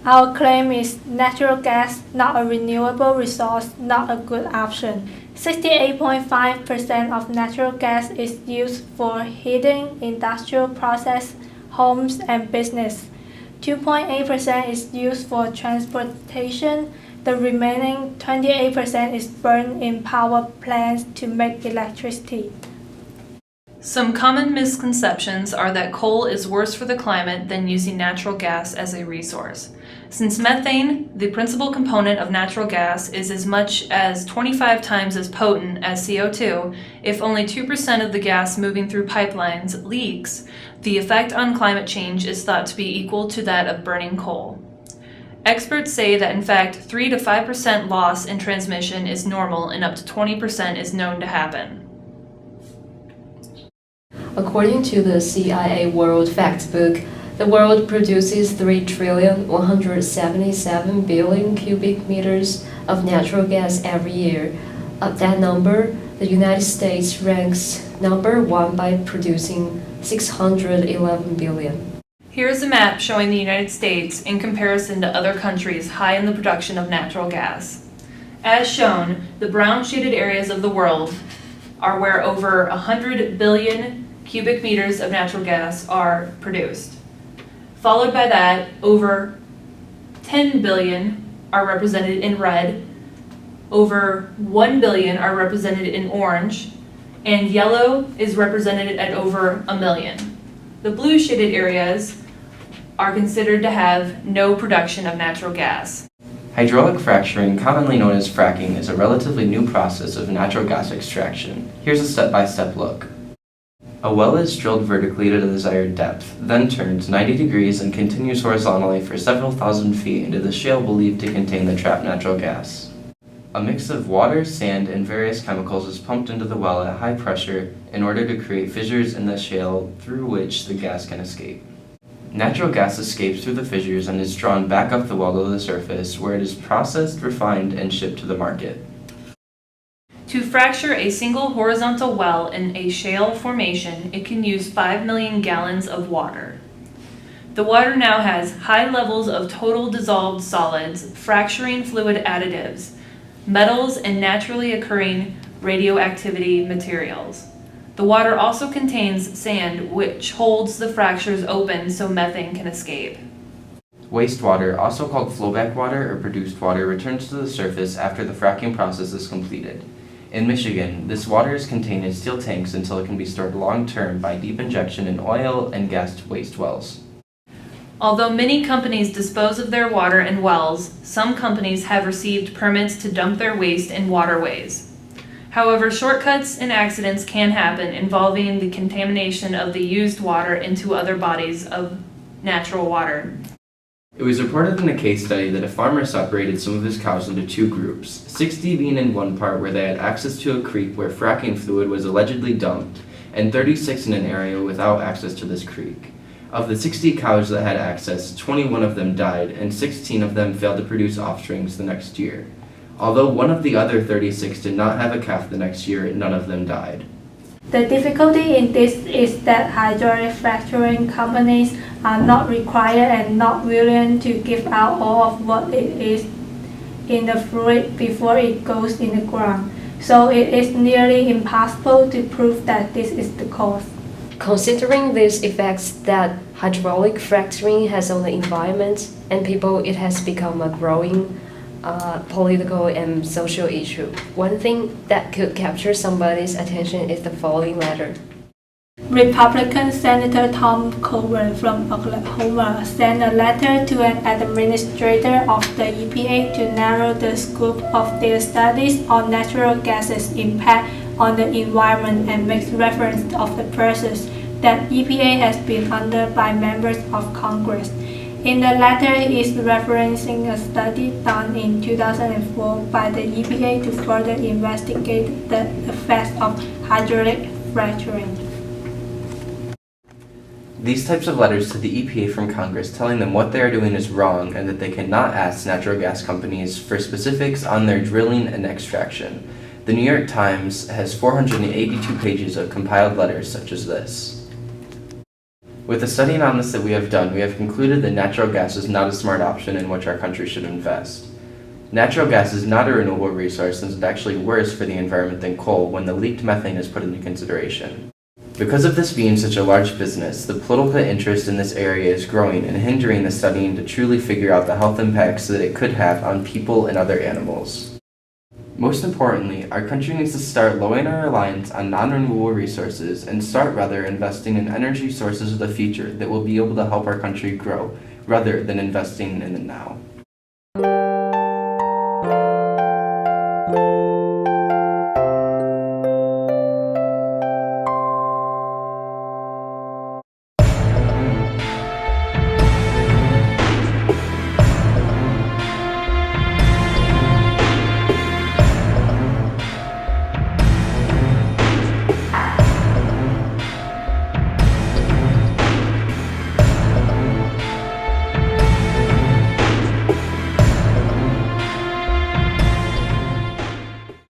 Our claim is natural gas, not a renewable resource, not a good option. 68.5% of natural gas is used for heating, industrial process, homes, and business. 2.8% is used for transportation. The remaining 28% is burned in power plants to make electricity. Some common misconceptions are that coal is worse for the climate than using natural gas as a resource. Since methane, the principal component of natural gas, is as much as 25 times as potent as CO2, if only 2% of the gas moving through pipelines leaks, the effect on climate change is thought to be equal to that of burning coal. Experts say that in fact 3 to 5% loss in transmission is normal and up to 20% is known to happen. According to the CIA World Factbook, the world produces 3,177,000,000,000 cubic meters of natural gas every year. Of that number, the United States ranks number 1 by producing 611 billion. Here's a map showing the United States in comparison to other countries high in the production of natural gas. As shown, the brown shaded areas of the world are where over 100 billion cubic meters of natural gas are produced. Followed by that, over 10 billion are represented in red, over 1 billion are represented in orange, and yellow is represented at over 1 million. The blue shaded areas are considered to have no production of natural gas. Hydraulic fracturing, commonly known as fracking, is a relatively new process of natural gas extraction. Here's a step-by-step look. A well is drilled vertically to the desired depth, then turned 90 degrees and continues horizontally for several thousand feet into the shale believed to contain the trapped natural gas. A mix of water, sand, and various chemicals is pumped into the well at high pressure in order to create fissures in the shale through which the gas can escape. Natural gas escapes through the fissures and is drawn back up the well to the surface, where it is processed, refined, and shipped to the market. To fracture a single horizontal well in a shale formation, it can use 5 million gallons of water. The water now has high levels of total dissolved solids, fracturing fluid additives, metals, and naturally occurring radioactivity materials. The water also contains sand, which holds the fractures open so methane can escape. Wastewater, also called flowback water or produced water, returns to the surface after the fracking process is completed. In Michigan, this water is contained in steel tanks until it can be stored long-term by deep injection in oil and gas waste wells. Although many companies dispose of their water in wells, some companies have received permits to dump their waste in waterways. However, shortcuts and accidents can happen involving the contamination of the used water into other bodies of natural water. It was reported in a case study that a farmer separated some of his cows into two groups, 60 being in one part where they had access to a creek where fracking fluid was allegedly dumped, and 36 in an area without access to this creek. Of the 60 cows that had access, 21 of them died, and 16 of them failed to produce offsprings the next year. Although one of the other 36 did not have a calf the next year, none of them died. The difficulty in this is that hydraulic fracturing companies are not required and not willing to give out all of what it is in the fluid before it goes in the ground. So it is nearly impossible to prove that this is the cause. Considering these effects that hydraulic fracturing has on the environment and people, it has become a growing political and social issue. One thing that could capture somebody's attention is the following letter. Republican Senator Tom Coburn from Oklahoma sent a letter to an administrator of the EPA to narrow the scope of their studies on natural gases' impact on the environment and makes reference of the process that EPA has been under by members of Congress. In the letter, he is referencing a study done in 2004 by the EPA to further investigate the effects of hydraulic fracturing. These types of letters to the EPA from Congress telling them what they are doing is wrong and that they cannot ask natural gas companies for specifics on their drilling and extraction. The New York Times has 482 pages of compiled letters such as this. With the study analysis that we have done, we have concluded that natural gas is not a smart option in which our country should invest. Natural gas is not a renewable resource since it's actually worse for the environment than coal when the leaked methane is put into consideration. Because of this being such a large business, the political interest in this area is growing and hindering the studying to truly figure out the health impacts that it could have on people and other animals. Most importantly, our country needs to start lowering our reliance on non-renewable resources and start rather investing in energy sources of the future that will be able to help our country grow, rather than investing in the now.